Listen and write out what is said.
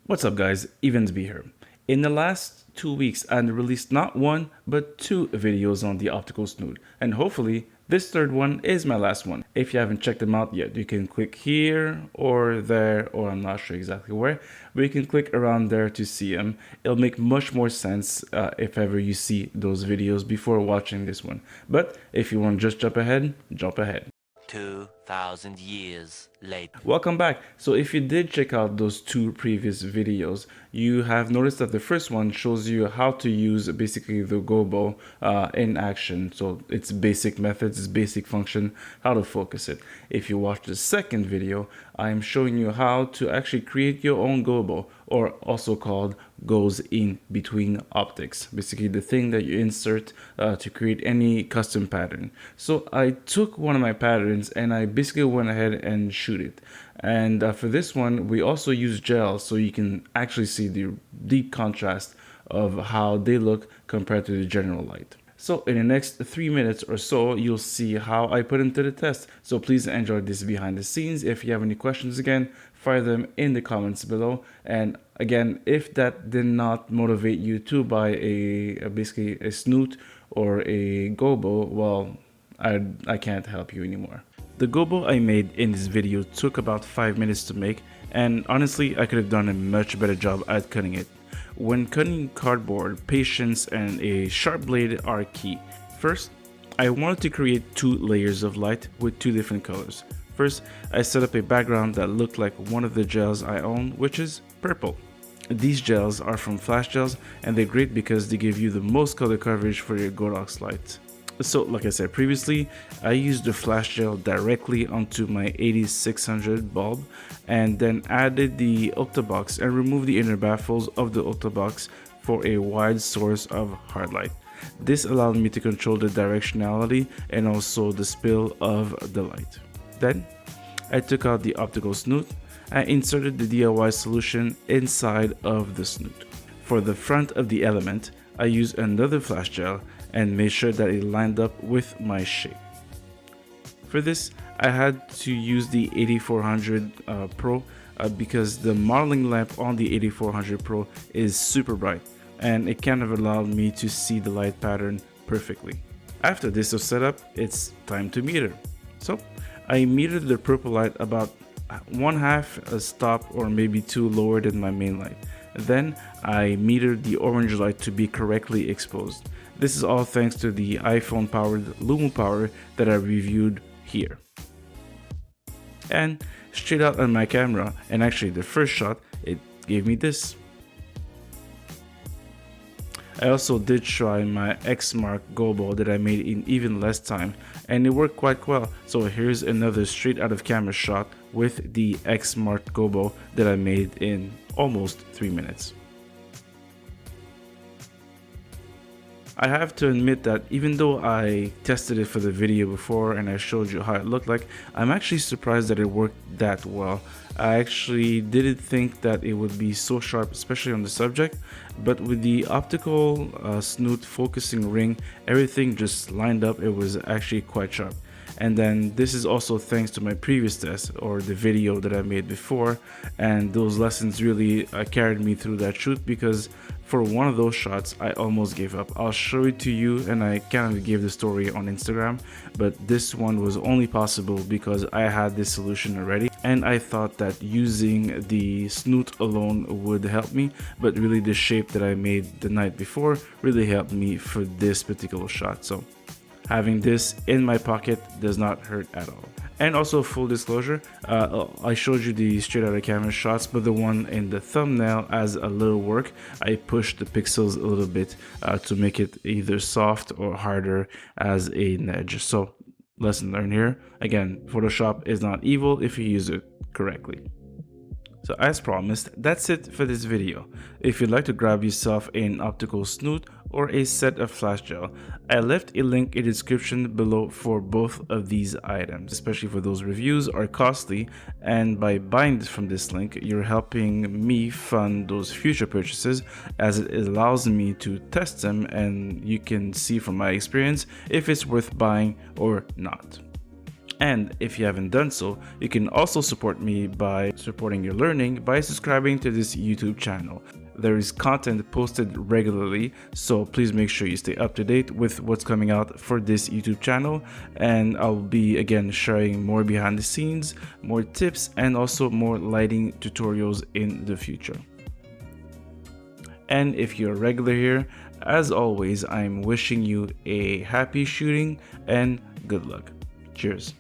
What's up guys, YvensB here. In the last 2 weeks I released not one but two videos on the optical snoot, and hopefully this third one is my last one. If you haven't checked them out yet, you can click here or there, or I'm not sure exactly where, but you can click around there to see them. It'll make much more sense if ever you see those videos before watching this one. But if you want to just jump ahead, jump ahead. 2,000 years later. Welcome back. So if you did check out those two previous videos, you have noticed that the first one shows you how to use basically the Gobo in action. So it's basic methods, its basic function, how to focus it. If you watch the second video, I'm showing you how to actually create your own Gobo, or also called goes in between optics, basically the thing that you insert to create any custom pattern. So I took one of my patterns and I basically went ahead and shoot it. And for this one we also use gels, so you can actually see the deep contrast of how they look compared to the general light. So in the next 3 minutes or so, you'll see how I put into the test. So please enjoy this behind the scenes. If you have any questions, again, fire them in the comments below. And again, if that did not motivate you to buy basically a Snoot or a Gobo, well, I can't help you anymore. The Gobo I made in this video took about 5 minutes to make, and honestly, I could have done a much better job at cutting it. When cutting cardboard, patience and a sharp blade are key. First, I wanted to create two layers of light with two different colors. First, I set up a background that looked like one of the gels I own, which is purple. These gels are from Flash Gels, and they're great because they give you the most color coverage for your Godox light. So like I said previously, I used the flash gel directly onto my 8600 bulb and then added the octabox and removed the inner baffles of the octabox for a wide source of hard light. This allowed me to control the directionality and also the spill of the light. Then I took out the optical snoot and inserted the DIY solution inside of the snoot. For the front of the element, I used another flash gel and made sure that it lined up with my shape. For this, I had to use the 8400 Pro because the modeling lamp on the 8400 Pro is super bright and it kind of allowed me to see the light pattern perfectly. After this was set up, it's time to meter. So I metered the purple light about 1/2 a stop or maybe 2 lower than my main light. Then I metered the orange light to be correctly exposed. This is all thanks to the iPhone powered Lumo Power that I reviewed here. And straight out on my camera, and actually the first shot, it gave me this. I also did try my X Mark Gobo that I made in even less time, and it worked quite well. So here's another straight out of camera shot with the X Mark Gobo that I made in almost 3 minutes. I have to admit that even though I tested it for the video before and I showed you how it looked like, I'm actually surprised that it worked that well. I actually didn't think that it would be so sharp, especially on the subject, but with the optical snoot focusing ring, everything just lined up. It was actually quite sharp. And then this is also thanks to my previous test or the video that I made before, and those lessons really carried me through that shoot, because for one of those shots I almost gave up. I'll show it to you, and I kind of gave the story on Instagram, but this one was only possible because I had this solution already and I thought that using the snoot alone would help me, but really the shape that I made the night before really helped me for this particular shot. So having this in my pocket does not hurt at all. And also, full disclosure, I showed you the straight out of camera shots, but the one in the thumbnail, as a little work, I pushed the pixels a little bit to make it either soft or harder as an edge. So lesson learned here. Again, Photoshop is not evil if you use it correctly. So as promised, that's it for this video. If you'd like to grab yourself an optical snoot or a set of flash gel, I left a link in the description below for both of these items, especially for those reviews are costly, and by buying from this link, you're helping me fund those future purchases, as it allows me to test them and you can see from my experience if it's worth buying or not. And if you haven't done so, you can also support me by supporting your learning by subscribing to this YouTube channel. There is content posted regularly, so please make sure you stay up to date with what's coming out for this YouTube channel. And I'll be again sharing more behind the scenes, more tips, and also more lighting tutorials in the future. And if you're a regular here, as always, I'm wishing you a happy shooting and good luck. Cheers.